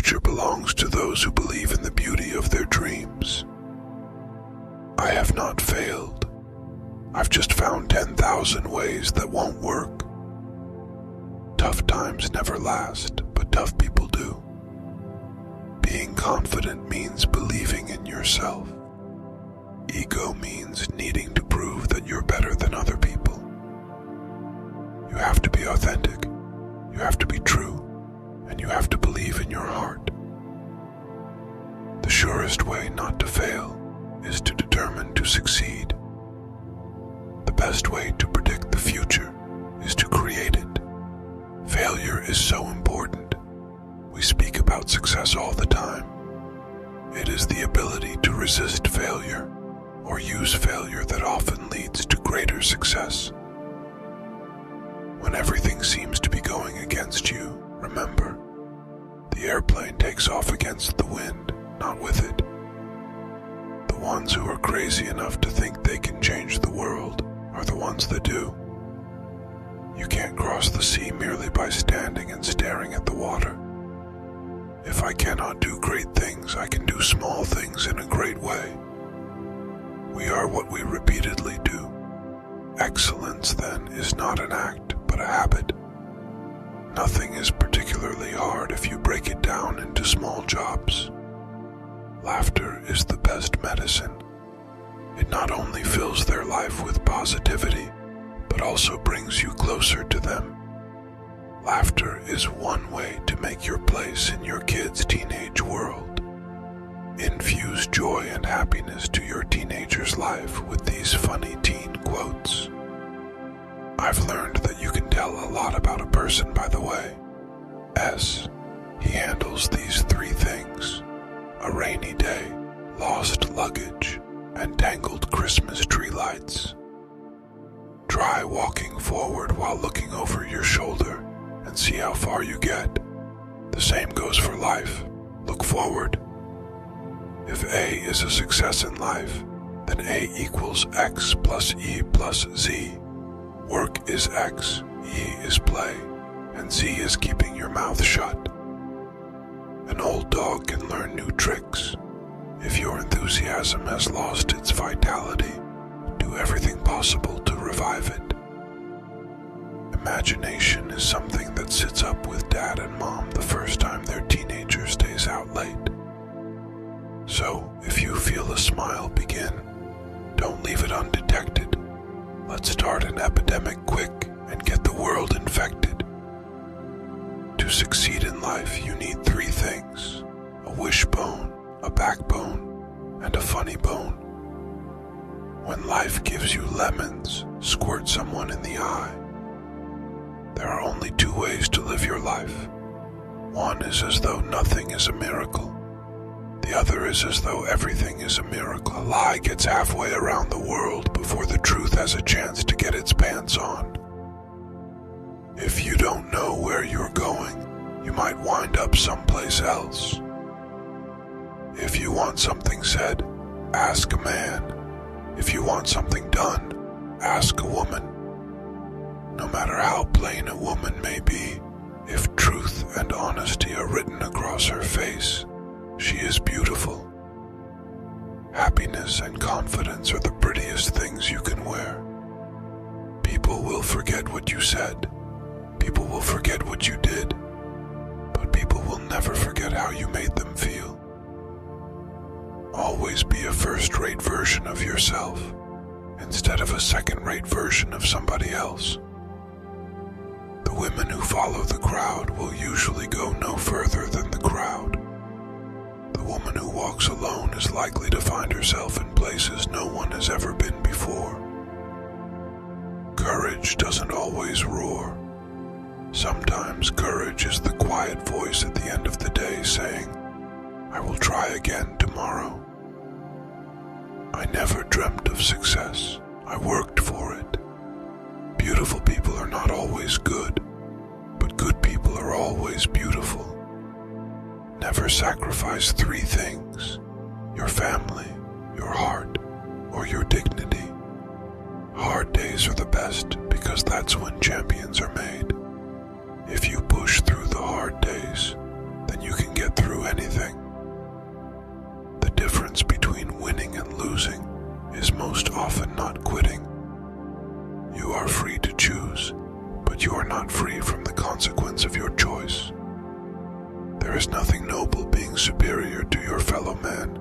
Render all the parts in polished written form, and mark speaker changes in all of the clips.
Speaker 1: future belongs to those who believe in the beauty of their dreams. I have not failed. I've just found 10,000 ways that won't work. Tough times never last, but tough people do. Being confident means believing in yourself. Ego means needing to prove that you're better than other people. You have to be authentic, you have to be true, and you have to believe in your heart. The surest way not to fail is to determine to succeed. The best way to predict the future is to create it. Failure is so important. We speak about success all the time. It is the ability to resist failure or use failure that often leads to greater success. When everything seems to be going against you, remember, the airplane takes off against the wind, not with it. The ones who are crazy enough to think they can change the world are the ones that do. You can't cross the sea merely by standing and staring at the water. If I cannot do great things, I can do small things in a great way. We are what we repeatedly do. Excellence, then, is not an act, but a habit. Nothing is particularly hard if you break it down into small jobs. Laughter is the best medicine. It not only fills their life with positivity, but also brings you closer to them. Laughter is one way to make your place in your kid's teenage world. Infuse joy and happiness to your teenager's life with these funny teen quotes. I've learned that you can tell a lot about a person by the way. S. He handles these 3 things: a rainy day, lost luggage, and tangled Christmas tree lights. Try walking forward while looking over your shoulder and see how far you get. The same goes for life. Look forward. If A is a success in life, then A equals X plus E plus Z. Work is X, E is play, and Z is keeping your mouth shut. An old dog can learn new tricks. If your enthusiasm has lost its vitality, do everything possible to revive it. Imagination is something that sits up with dad and mom the first time their teenager stays out late. So, if you feel a smile begin, don't leave it undetected. Let's start an epidemic quick and get the world infected. To succeed in life, you need 3 things: a wishbone, a backbone, and a funny bone. When life gives you lemons, squirt someone in the eye. There are only 2 ways to live your life. One is as though nothing is a miracle. The other is as though everything is a miracle. A lie gets halfway around the world before the truth has a chance to get its pants on. If you don't know where you're going, you might wind up someplace else. If you want something said, ask a man. If you want something done, ask a woman. No matter how plain a woman may be, if truth and honesty are written across her face, she is beautiful. Happiness and confidence are the prettiest things you can wear. People will forget what you said. People will forget what you did. But people will never forget how you made them feel. Always be a first-rate version of yourself, instead of a second-rate version of somebody else. The women who follow the crowd will usually go no further than the crowd. The woman who walks alone is likely to find herself in places no one has ever been before. Courage doesn't always roar. Sometimes courage is the quiet voice at the end of the day saying, "I will try again tomorrow." I never dreamt of success. I worked for it. Beautiful people are not always good, but good people are always beautiful. Never sacrifice 3 things: your family, your heart, or your dignity. Hard days are the best because that's when champions are made. If you push through the hard days, then you can get through anything. The difference between winning and losing is most often not quitting. You are free to choose, but you are not free from the consequence of your choice. There is nothing noble being superior to your fellow man.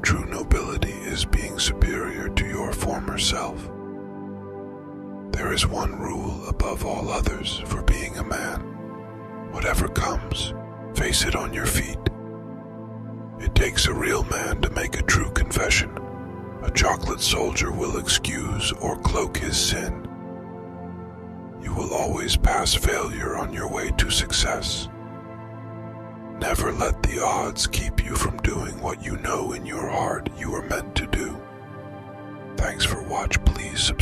Speaker 1: True nobility is being superior to your former self. There is one rule above all others for being a man. Whatever comes, face it on your feet. It takes a real man to make a true confession. A chocolate soldier will excuse or cloak his sin. You will always pass failure on your way to success. Never let the odds keep you from doing what you know in your heart you are meant to do. Thanks for watching. Please subscribe.